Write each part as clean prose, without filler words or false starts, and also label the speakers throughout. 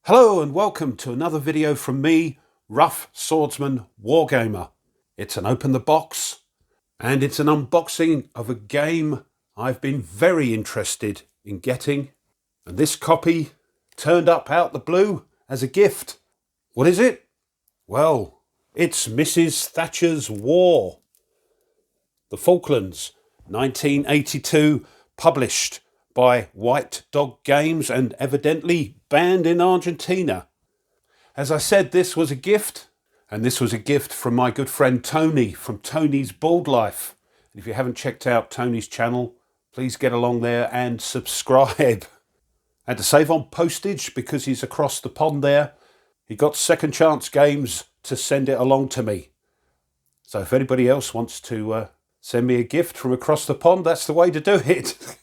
Speaker 1: Hello and welcome to another video from me, Rough Swordsman Wargamer. It's an open the box and it's an unboxing of a game I've been very interested in getting, and this copy turned up out the blue as a gift. What is it? Well, it's Mrs. Thatcher's War. The Falklands, 1982, published by White Dog Games and evidently banned in Argentina. As I said, this was a gift, and this was a gift from my good friend Tony from Tony's Bald Life. And if you haven't checked out Tony's channel, please get along there and subscribe. And to save on postage, because he's across the pond there, he got Second Chance Games to send it along to me. So if anybody else wants to send me a gift from across the pond, that's the way to do it.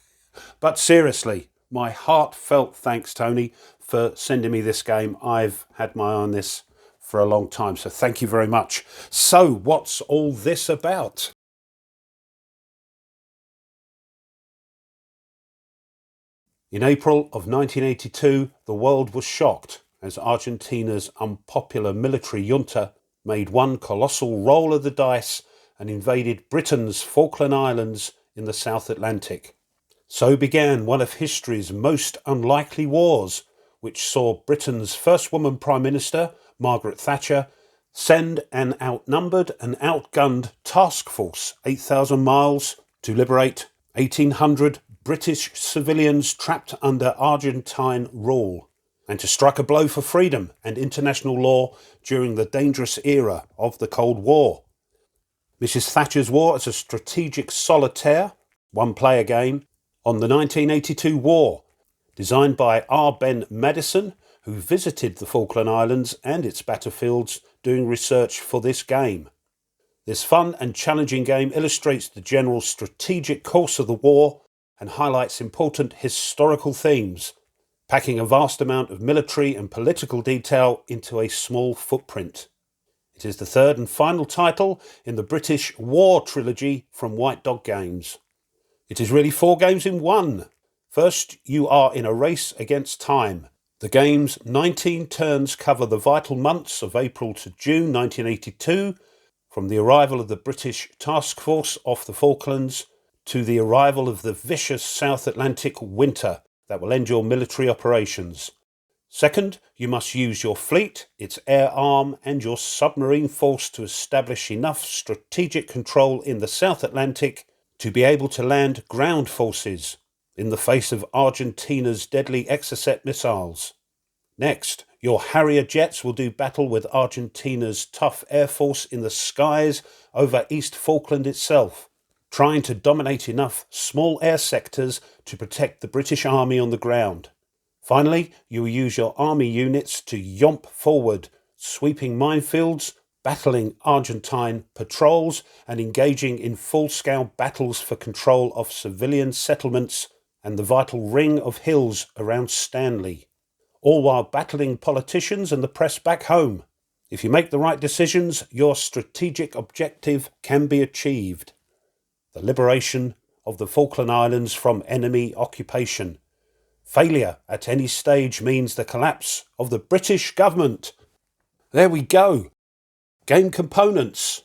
Speaker 1: But seriously, my heartfelt thanks, Tony, for sending me this game. I've had my eye on this for a long time, so thank you very much. So, what's all this about? In April of 1982, the world was shocked as Argentina's unpopular military junta made one colossal roll of the dice and invaded Britain's Falkland Islands in the South Atlantic. So began one of history's most unlikely wars, which saw Britain's first woman Prime Minister, Margaret Thatcher, send an outnumbered and outgunned task force 8,000 miles to liberate 1,800 British civilians trapped under Argentine rule, and to strike a blow for freedom and international law during the dangerous era of the Cold War. Mrs. Thatcher's War is a strategic solitaire, one-player game, on the 1982 war, designed by Ben Madison, who visited the Falkland Islands and its battlefields doing research for this game. This fun and challenging game illustrates the general strategic course of the war and highlights important historical themes, packing a vast amount of military and political detail into a small footprint. It is the third and final title in the British War trilogy from White Dog Games. It is really 4 games in one. First, you are in a race against time. The game's 19 turns cover the vital months of April to June 1982, from the arrival of the British task force off the Falklands to the arrival of the vicious South Atlantic winter that will end your military operations. Second, you must use your fleet, its air arm and your submarine force to establish enough strategic control in the South Atlantic to be able to land ground forces in the face of Argentina's deadly Exocet missiles. Next, your Harrier jets will do battle with Argentina's tough air force in the skies over East Falkland itself, trying to dominate enough small air sectors to protect the British Army on the ground. Finally, you will use your army units to yomp forward, sweeping minefields, battling Argentine patrols and engaging in full-scale battles for control of civilian settlements and the vital ring of hills around Stanley, all while battling politicians and the press back home. If you make the right decisions, your strategic objective can be achieved: the liberation of the Falkland Islands from enemy occupation. Failure at any stage means the collapse of the British government. There we go. Game components: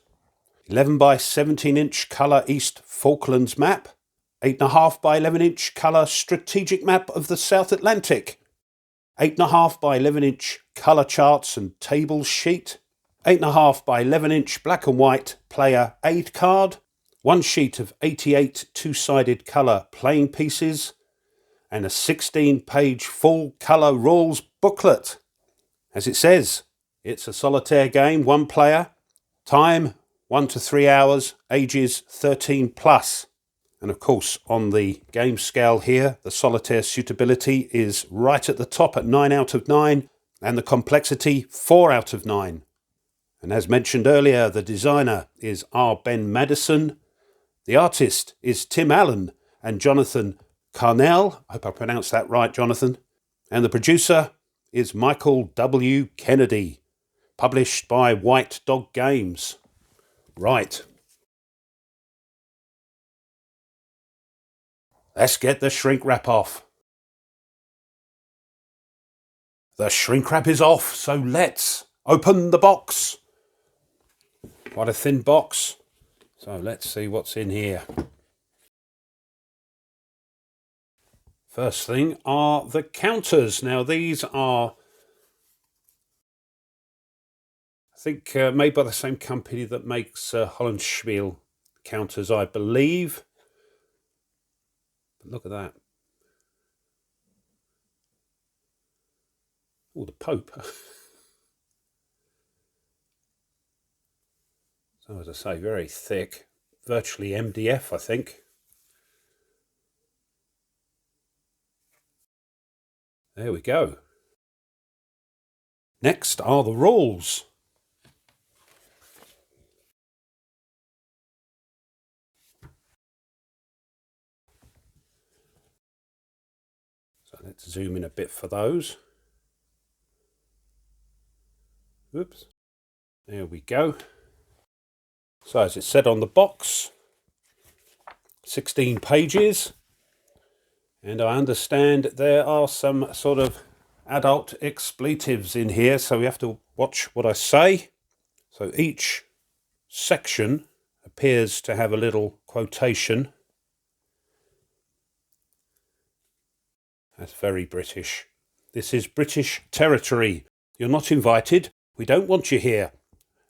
Speaker 1: 11 by 17 inch colour East Falklands map, 8.5 by 11 inch colour strategic map of the South Atlantic, 8.5 by 11 inch colour charts and tables sheet, 8.5 by 11 inch black and white player aid card, 1 sheet of 88 two-sided colour playing pieces, and a 16-page full colour rules booklet. As it says, it's a solitaire game, 1 player, time 1 to 3 hours, ages 13 plus. And of course, on the game scale here, the solitaire suitability is right at the top at 9 out of 9, and the complexity 4 out of 9. And as mentioned earlier, the designer is Ben Madison, the artist is Tim Allen and Jonathan Carnell, I hope I pronounced that right, Jonathan, and the producer is Michael W. Kennedy, published by White Dog Games. Right. Let's get the shrink wrap off. The shrink wrap is off, so let's open the box. Quite a thin box, so let's see what's in here. First thing are the counters. Now these are, I think, made by the same company that makes Hollandspiel counters, I believe. But look at that. Oh, the Pope. So as I say, very thick, virtually MDF, I think. There we go. Next are the rules. So let's zoom in a bit for those. Oops. There we go. So as it said on the box, 16 pages. And I understand there are some sort of adult expletives in here, so we have to watch what I say. So each section appears to have a little quotation. That's very British. This is British territory. You're not invited. We don't want you here.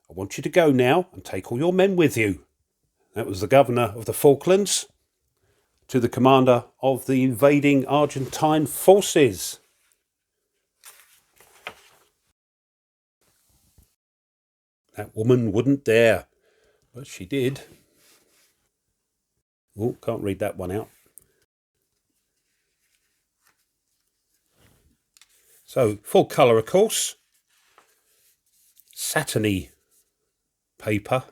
Speaker 1: I want you to go now and take all your men with you. That was the governor of the Falklands to the commander of the invading Argentine forces. That woman wouldn't dare, but she did. Oh, can't read that one out. So, full colour, of course. Satiny paper.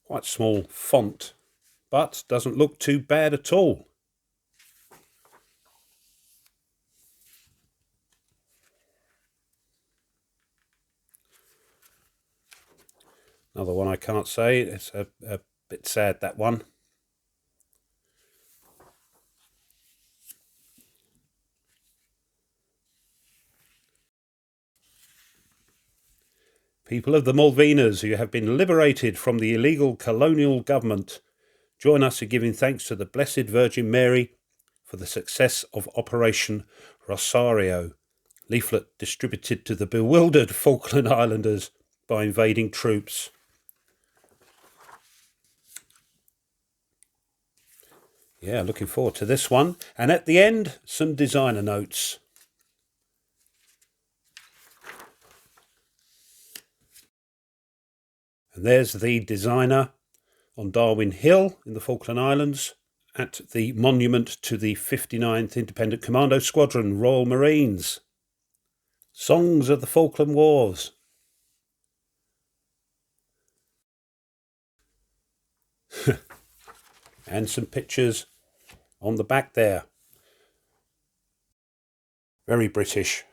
Speaker 1: Quite small font, but doesn't look too bad at all. Another one I can't say. It's a bit sad, that one. People of the Malvinas who have been liberated from the illegal colonial government, join us in giving thanks to the Blessed Virgin Mary for the success of Operation Rosario. Leaflet distributed to the bewildered Falkland Islanders by invading troops. Yeah, looking forward to this one. And at the end, some designer notes. And there's the designer on Darwin Hill in the Falkland Islands at the monument to the 59th Independent Commando Squadron, Royal Marines. Songs of the Falkland Wars. And some pictures on the back there. Very British.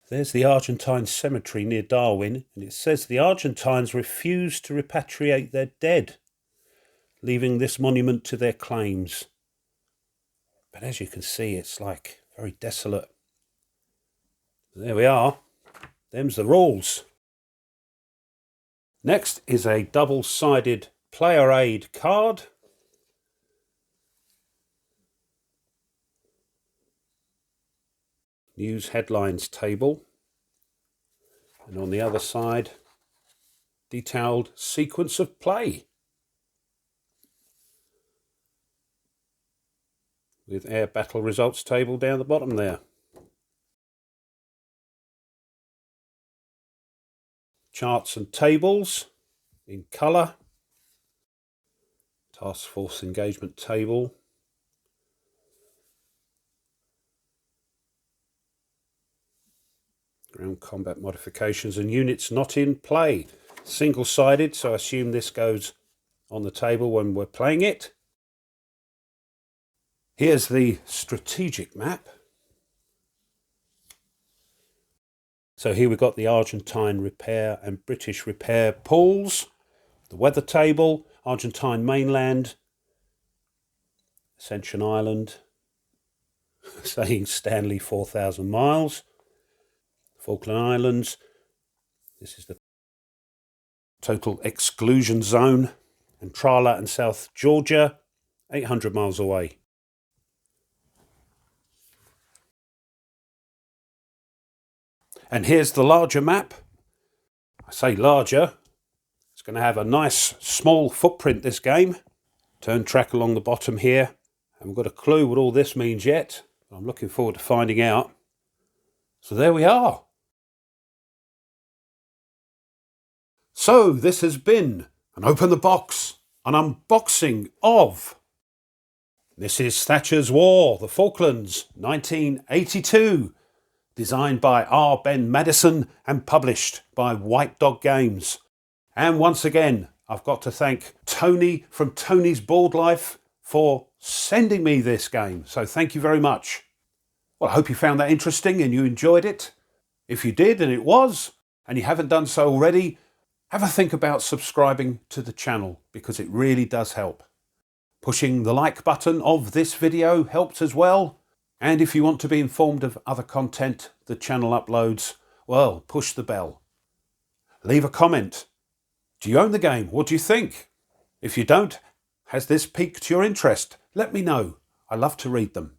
Speaker 1: There's the Argentine cemetery near Darwin, and it says the Argentines refused to repatriate their dead, leaving this monument to their claims. But as you can see, it's like very desolate. There we are. Them's the rules. Next is a double-sided player aid card. News headlines table. And on the other side, detailed sequence of play. With air battle results table down the bottom there. Charts and tables in colour. Task force engagement table. Ground combat modifications and units not in play. Single-sided, so I assume this goes on the table when we're playing it. Here's the strategic map. So here we've got the Argentine repair and British repair pools, the weather table, Argentine mainland, Ascension Island, saying Stanley 4,000 miles. Falkland Islands, this is the total exclusion zone. And Trala and South Georgia, 800 miles away. And here's the larger map. I say larger, it's going to have a nice small footprint, this game. Turn track along the bottom here. Haven't got a clue what all this means yet. I'm looking forward to finding out. So there we are. So this has been an Open the Box, an unboxing of This is Thatcher's War, the Falklands, 1982. Designed by R. Ben Madison and published by White Dog Games. And once again, I've got to thank Tony from Tony's Board Life for sending me this game. So thank you very much. Well, I hope you found that interesting and you enjoyed it. If you did, and it was, and you haven't done so already, have a think about subscribing to the channel because it really does help. Pushing the like button of this video helps as well. And if you want to be informed of other content the channel uploads, well, push the bell. Leave a comment. Do you own the game? What do you think? If you don't, has this piqued your interest? Let me know. I love to read them.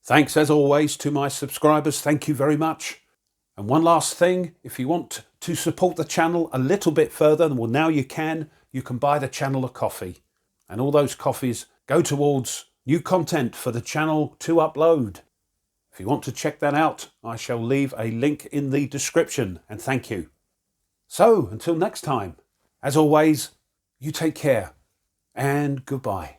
Speaker 1: Thanks as always to my subscribers. Thank you very much. And one last thing, if you want to support the channel a little bit further, well, now you can buy the channel a coffee. And all those coffees go towards new content for the channel to upload. If you want to check that out, I shall leave a link in the description, and thank you. So, until next time, as always, you take care, and goodbye.